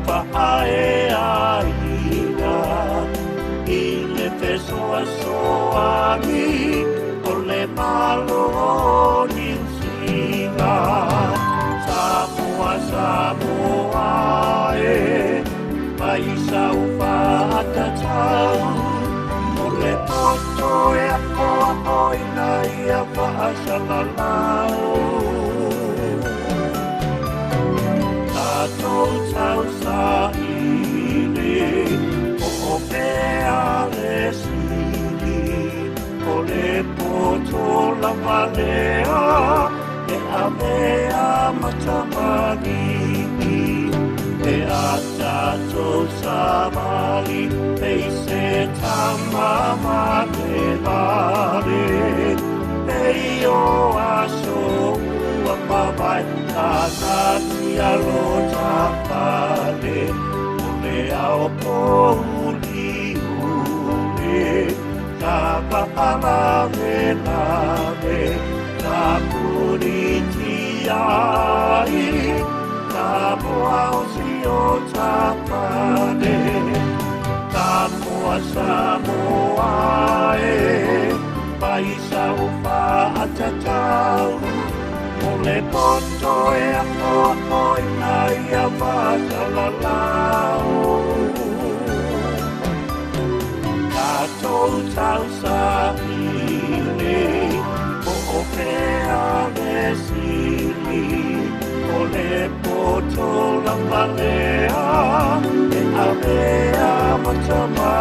whaaeaina I le pesoasoani o le maloni usinga Samoa, Samoa mai sau whaatatau o le poto e akoa oina ia whaasalalao Tātou tau sa ire o pea le siri o le poto lava lea e a mea matamani e a tātou sa mali pei se tamama te vare pei o aso ua mawai tātati alo tāpare o le ao pouli ule ka paparave lave ka puriti ai ka moa o si o tāpare ka moa Samoa pai sau whaatatau o le poto e akoa oina ia whakalalao Tātou tau sa ire o pea le sili o le poto lava lea e a mea matama